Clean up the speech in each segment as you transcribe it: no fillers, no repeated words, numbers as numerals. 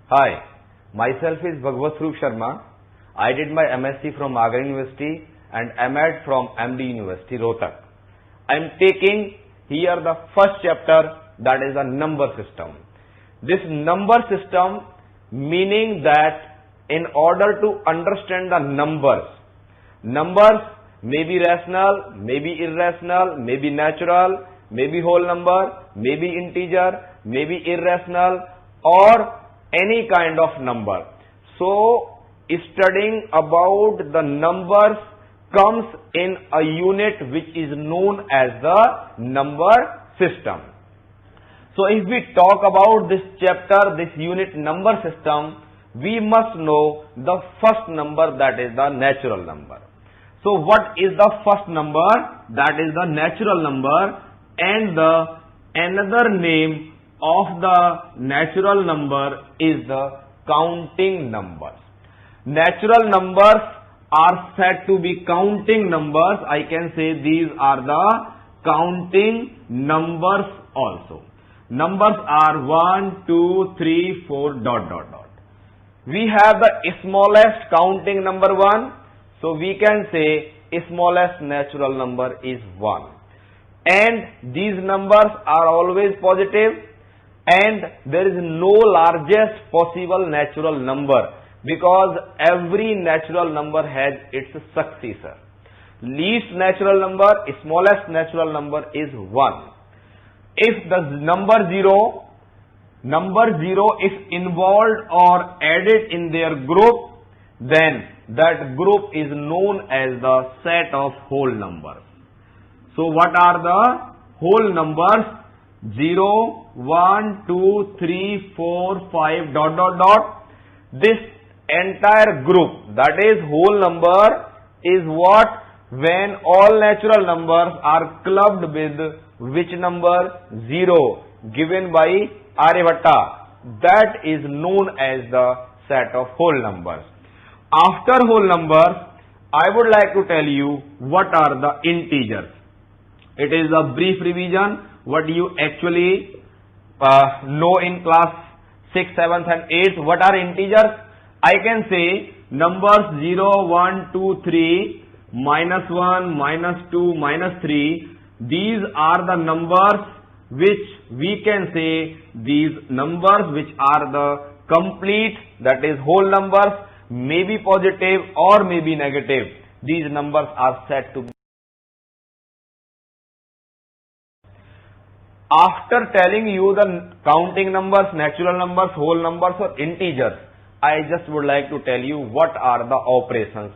Hi, myself is Bhagwat Swarup Sharma. I did my MSc from Agra University and MAd from MD University, Rohtak. I am taking here the first chapter, that is the number system. This number system meaning that in order to understand the numbers may be rational, may be irrational, may be natural, may be whole number, may be integer, may be irrational, or any kind of number. So, studying about the numbers comes in a unit which is known as the number system. So, if we talk about this chapter, this unit number system, we must know the first number, that is the natural number. So, what is the first number? That is the natural number, and the another name of the natural number is the counting numbers. Natural numbers are said to be counting numbers. I can say these are the counting numbers also. Numbers are 1, 2, 3, 4, ... We have the smallest counting number 1. So we can say smallest natural number is 1. And these numbers are always positive, and there is no largest possible natural number, because every natural number has its successor. Least natural number, smallest natural number is 1. If the number 0 is involved or added in their group, then that group is known as the set of whole numbers. So what are the whole numbers? 0, 1, 2, 3, 4, 5, ... This entire group, that is whole number, is what when all natural numbers are clubbed with which number? 0, given by Aryabhatta. That is known as the set of whole numbers. After whole numbers, I would like to tell you what are the integers. It is a brief revision what you actually know in class 6th, 7th and 8th. What are integers? I can say numbers 0, 1, 2, 3, minus 1, minus 2, minus 3. These are the numbers which we can say, these numbers which are the complete, that is whole numbers, may be positive or may be negative. These numbers are said to be. After telling you the counting numbers, natural numbers, whole numbers or integers, I just would like to tell you what are the operations,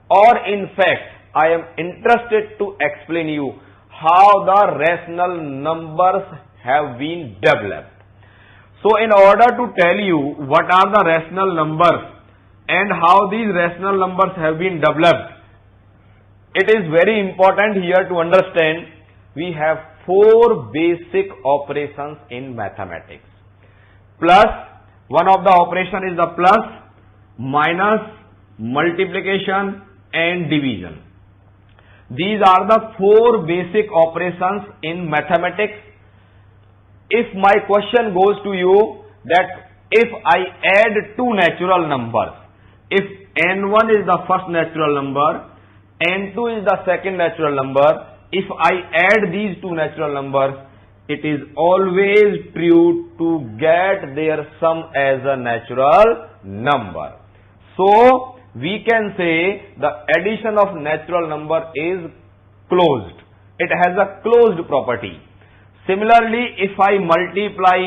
or in fact I am interested to explain you how the rational numbers have been developed. So in order to tell you what are the rational numbers and how these rational numbers have been developed, it is very important here to understand we have 4 basic operations in mathematics. Plus, one of the operation is the plus, minus, multiplication and division. These are the 4 basic operations in mathematics. If my question goes to you that if I add 2 natural numbers, if n1 is the first natural number, n2 is the second natural number, if I add these 2 natural numbers, it is always true to get their sum as a natural number. So, we can say the addition of natural number is closed. It has a closed property. Similarly, if I multiply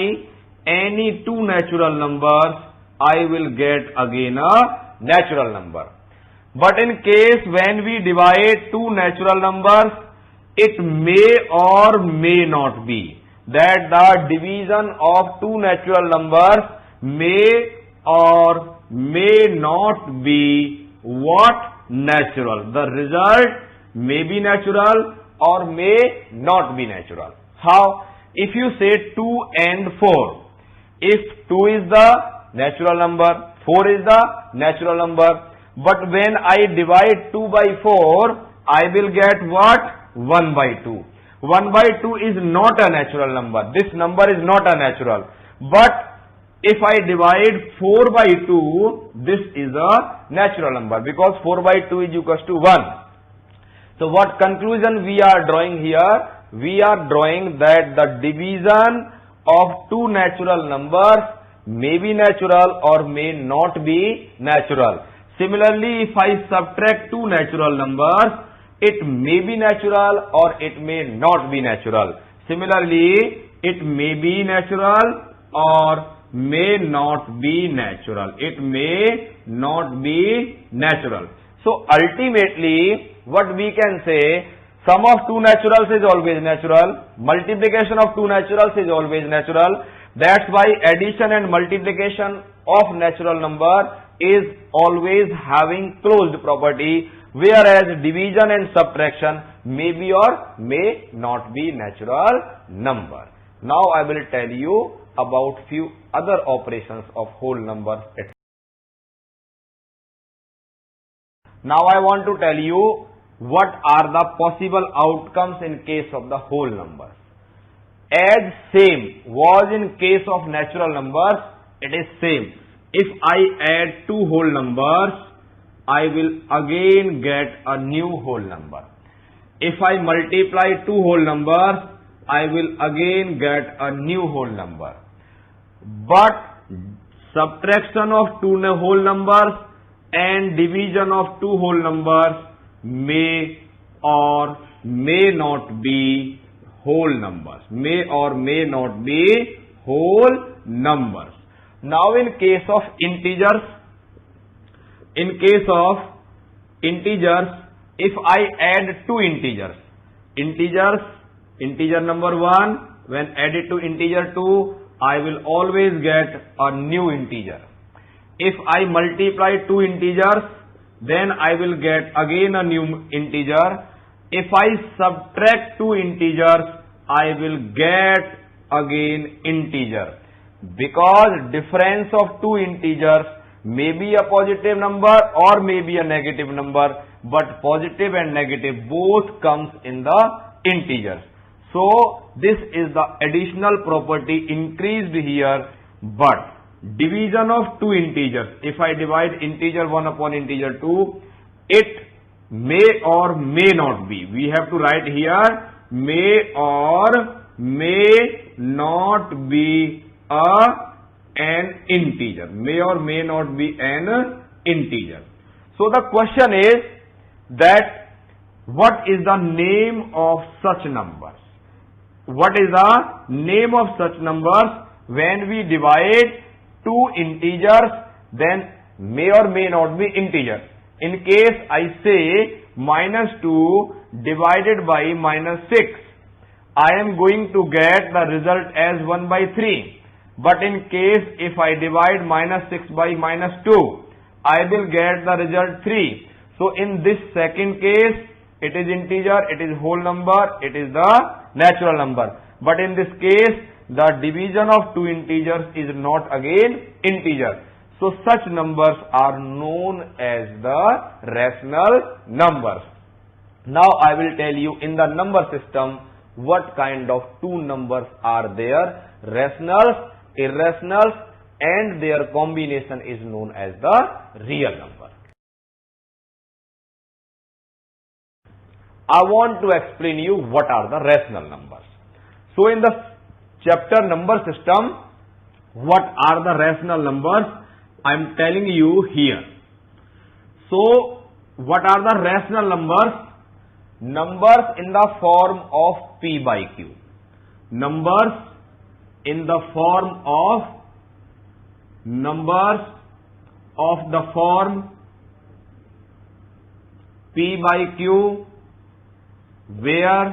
any 2 natural numbers, I will get again a natural number. But in case when we divide 2 natural numbers, it may or may not be that the division of 2 natural numbers may or may not be what? Natural. The result may be natural or may not be natural. How? If you say 2 and 4, if 2 is the natural number, 4 is the natural number, but when I divide 2 by 4, I will get what? 1 by 2. 1 by 2 is not a natural number. This number is not a natural. But if I divide 4 by 2, this is a natural number because 4 by 2 is equals to 1. So what conclusion we are drawing here? We are drawing that the division of two natural numbers may be natural or may not be natural. Similarly, if I subtract two natural numbers, it may be natural or it may not be natural. Similarly, it may be natural or may not be natural. It may not be natural. So ultimately, what we can say, sum of two naturals is always natural, multiplication of two naturals is always natural. That's why addition and multiplication of natural number is always having closed property, whereas division and subtraction may be or may not be natural number. Now I will tell you about few other operations of whole numbers. Now I want to tell you what are the possible outcomes in case of the whole numbers. As same was in case of natural numbers, it is same. If I add two whole numbers, I will again get a new whole number. If I multiply two whole numbers, I will again get a new whole number. But subtraction of two whole numbers and division of two whole numbers may or may not be whole numbers. May or may not be whole numbers. Now in case of integers, if I add two integers, integer number 1, when added to integer 2, I will always get a new integer. If I multiply two integers, then I will get again a new integer. If I subtract two integers, I will get again integer. Because difference of two integers may be a positive number or may be a negative number, but positive and negative both comes in the integers. So this is the additional property increased here. But division of two integers, if I divide integer 1 upon integer 2, it may or may not be. We have to write here may or may not be an integer. May or may not be an integer. So the question is that what is the name of such numbers? What is the name of such numbers when we divide two integers, then may or may not be integer. In case I say -2 divided by -6, I am going to get the result as 1/3. But in case if I divide -6 by -2, I will get the result 3. So in this second case, it is integer, it is whole number, it is the natural number. But in this case, the division of two integers is not again integer. So such numbers are known as the rational numbers. Now I will tell you in the number system what kind of two numbers are there: rationals, irrationals, and their combination is known as the real number. I want to explain you what are the rational numbers. So in the chapter number system, what are the rational numbers? I am telling you here. So what are the rational numbers? Numbers in the form of P by Q. Numbers in the form of the form P by Q, where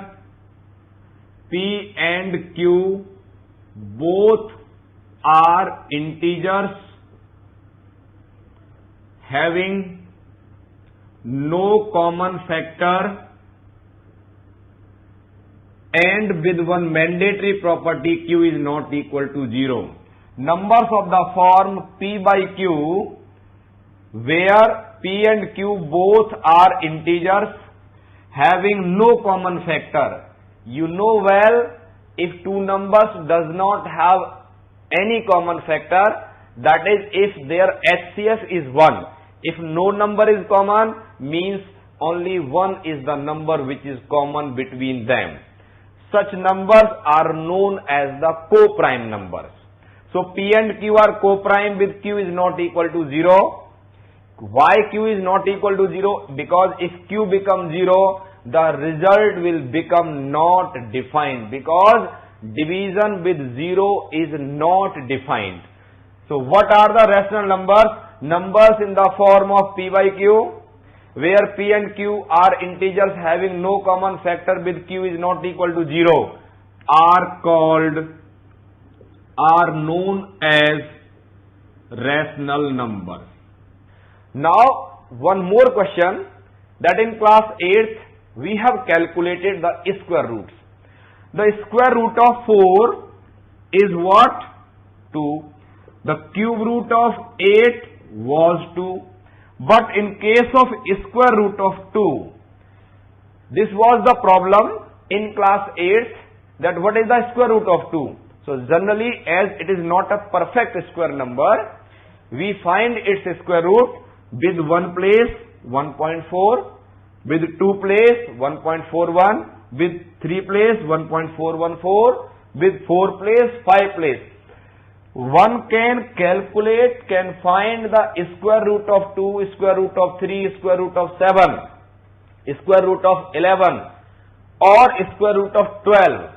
P and Q both are integers having no common factor and with one mandatory property, Q is not equal to 0. Numbers of the form P by Q, where P and Q both are integers having no common factor. You know well, if two numbers does not have any common factor, that is if their HCF is 1. If no number is common, means only 1 is the number which is common between them. Such numbers are known as the co-prime numbers. So P and Q are co-prime with Q is not equal to 0. Why Q is not equal to 0? Because if Q becomes 0, the result will become not defined, because division with 0 is not defined. So what are the rational numbers? Numbers in the form of P by Q, where P and Q are integers having no common factor with Q is not equal to 0, are known as rational numbers. Now one more question, that in class 8th we have calculated the square roots. The square root of 4 is what? 2. The cube root of 8 was 2. But in case of square root of 2, this was the problem in class 8th, that what is the square root of 2? So generally, as it is not a perfect square number, we find its square root with 1 place 1.4, with 2 place 1.41, with 3 place 1.414, with 4 place 5 place. One can calculate, can find the square root of 2, square root of 3, square root of 7, square root of 11, or square root of 12,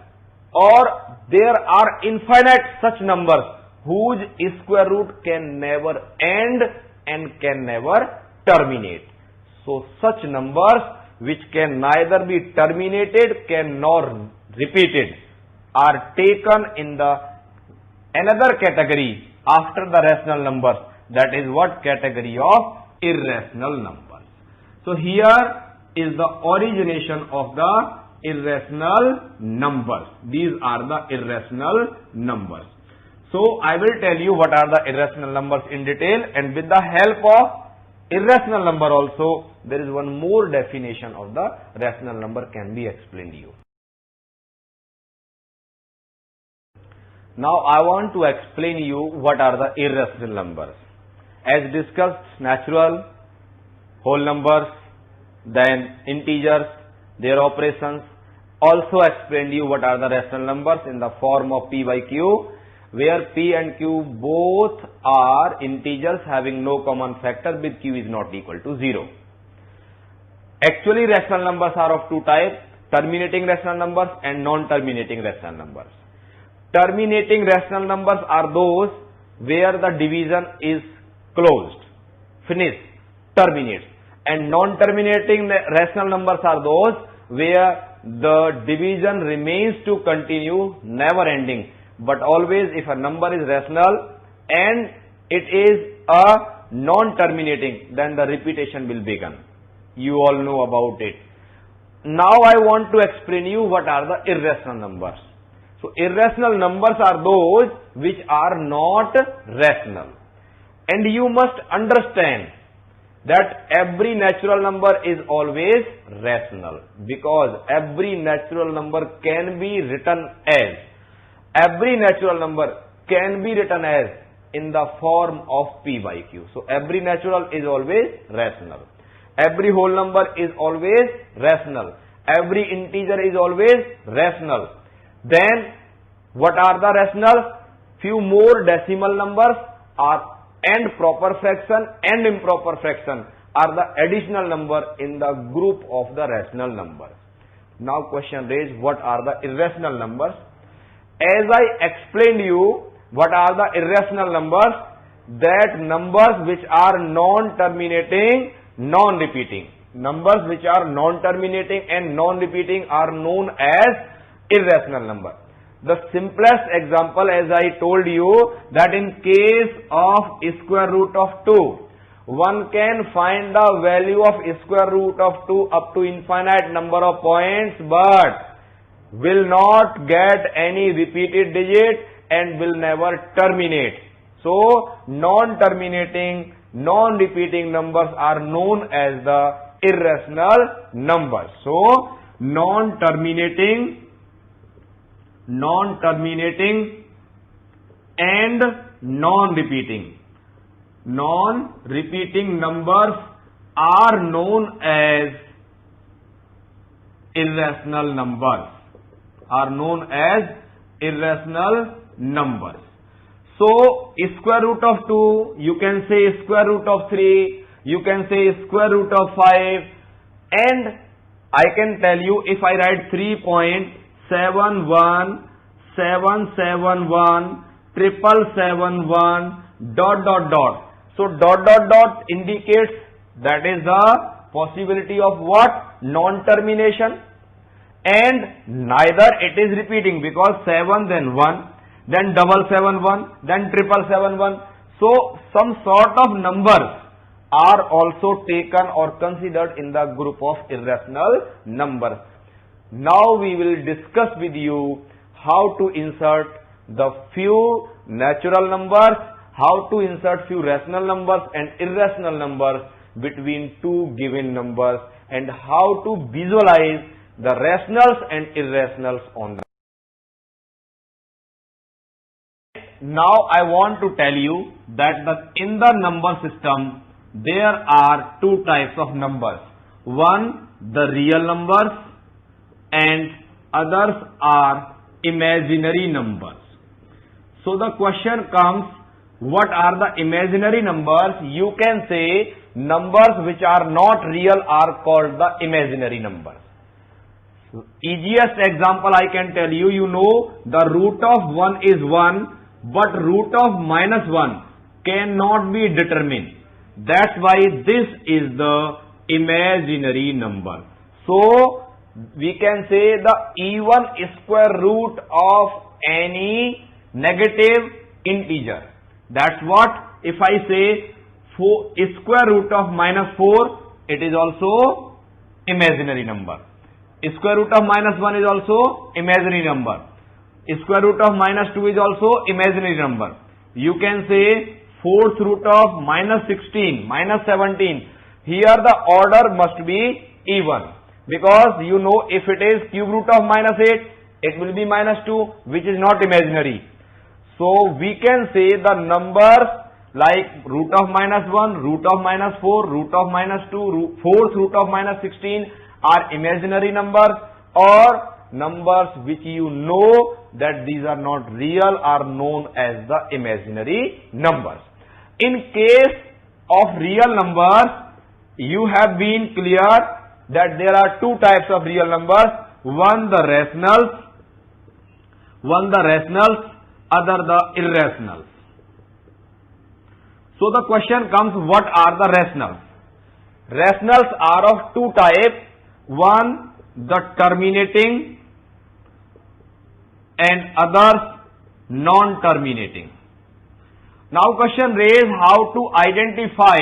or there are infinite such numbers whose square root can never end and can never terminate. So such numbers which can neither be terminated, can nor repeated, are taken in the another category after the rational numbers, that is what? Category of irrational numbers. So here is the origination of the irrational numbers. These are the irrational numbers. So I will tell you what are the irrational numbers in detail, and with the help of irrational number also, there is one more definition of the rational number can be explained to you. Now I want to explain you what are the irrational numbers. As discussed, natural, whole numbers, then integers, their operations. Also explained you what are the rational numbers in the form of P by Q, where P and Q both are integers having no common factor with Q is not equal to 0. Actually, rational numbers are of two types, terminating rational numbers and non-terminating rational numbers. Terminating rational numbers are those where the division is closed, finished, terminates, and non-terminating rational numbers are those where the division remains to continue, never ending, but always if a number is rational and it is a non-terminating, then the repetition will begin. You all know about it. Now I want to explain you what are the irrational numbers. So irrational numbers are those which are not rational. And you must understand that every natural number is always rational, because every natural number can be written as, in the form of P by Q. So every natural is always rational. Every whole number is always rational. Every integer is always rational. Then what are the rational? Few more decimal numbers are, and proper fraction and improper fraction are the additional number in the group of the rational numbers. Now question raised, what are the irrational numbers? As I explained you what are the irrational numbers, that numbers which are non-terminating, non-repeating. Numbers which are non-terminating and non-repeating are known as irrational number. The simplest example, as I told you, that in case of square root of 2, one can find the value of square root of 2 up to infinite number of points, but will not get any repeated digit and will never terminate. So non-terminating, non-repeating numbers are known as the irrational numbers. So non-terminating and non-repeating. Non-repeating numbers are known as irrational numbers. Are known as irrational numbers. So, square root of 2, you can say square root of 3, you can say square root of 5, and I can tell you if I write 3.71771 dot dot dot. So, dot dot dot indicates that is the possibility of what? Non-termination. And neither it is repeating because 7 then 1, then 771, then 771. So, some sort of numbers are also taken or considered in the group of irrational numbers. Now we will discuss with you how to insert the few natural numbers, how to insert few rational numbers and irrational numbers between two given numbers, and how to visualize the rationals and irrationals on the. Now I want to tell you that in the number system there are two types of numbers. One, the real numbers, and others are imaginary numbers. So the question comes, what are the imaginary numbers? You can say numbers which are not real are called the imaginary numbers. Easiest example I can tell you, you know the root of 1 is 1, but root of -1 cannot be determined. That's why this is the imaginary number. So, we can say the even square root of any negative integer. That's what if I say square root of -4, it is also imaginary number. Square root of -1 is also imaginary number. Square root of -2 is also imaginary number. You can say fourth root of -16, -17. Here the order must be even, because you know if it is cube root of -8, it will be -2, which is not imaginary. So we can say the numbers like root of -1, root of -4, root of -2, fourth root of -16 are imaginary numbers, or numbers which you know that these are not real are known as the imaginary numbers. In case of real numbers, you have been clear that there are two types of real numbers, one the rationals, other the irrationals. So the question comes, what are the rationals? Rationals are of two types, one the terminating and others non-terminating. Now question raised, how to identify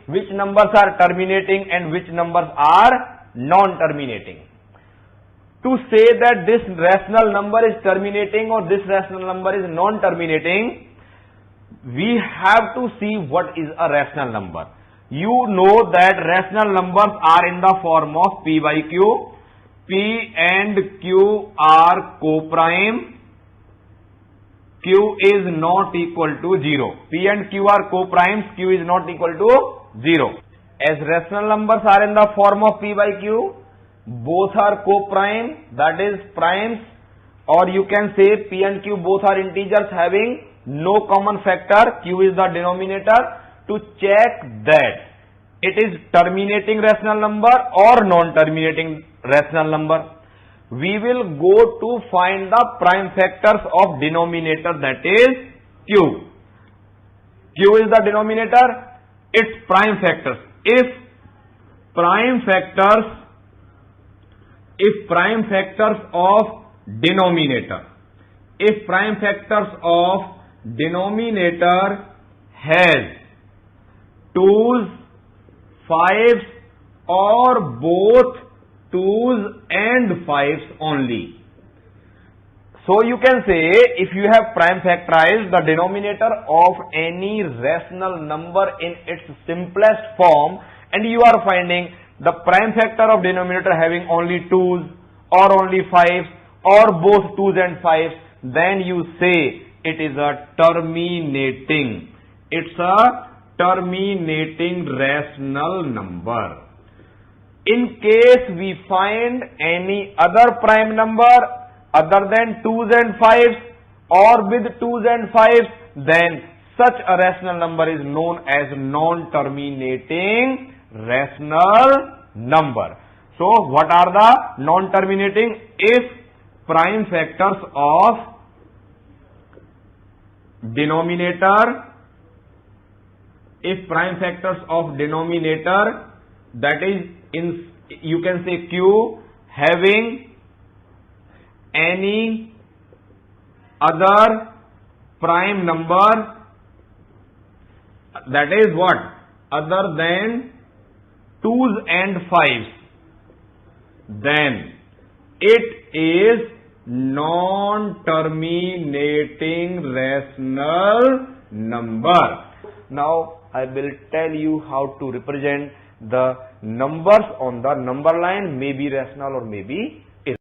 which numbers are terminating and which numbers are non-terminating. To say that this rational number is terminating or this rational number is non-terminating, we have to see what is a rational number. You know that rational numbers are in the form of P by Q. P and Q are co-prime. Q is not equal to 0. P and Q are co-primes. Q is not equal to 0. As rational numbers are in the form of P by Q, both are co-prime, that is primes, or you can say P and Q both are integers having no common factor. Q is the denominator. To check that it is terminating rational number or non-terminating rational number, we will go to find the prime factors of denominator, that is Q. Q is the denominator, its prime factors. If prime factors of denominator has 2's, 5's or both 2's and 5's only. So you can say if you have prime factorized the denominator of any rational number in its simplest form and you are finding the prime factor of denominator having only 2's or only 5's or both 2's and 5's, then you say it is a terminating. It's a terminating rational number. In case we find any other prime number other than 2s and 5s or with 2s and 5s, then such a rational number is known as non-terminating rational number. So, what are the non-terminating? If prime factors of denominator, that is in, you can say Q, having any other prime number, that is what? Other than 2s and 5s, then it is non-terminating rational number. Now I will tell you how to represent the numbers on the number line, may be rational or may be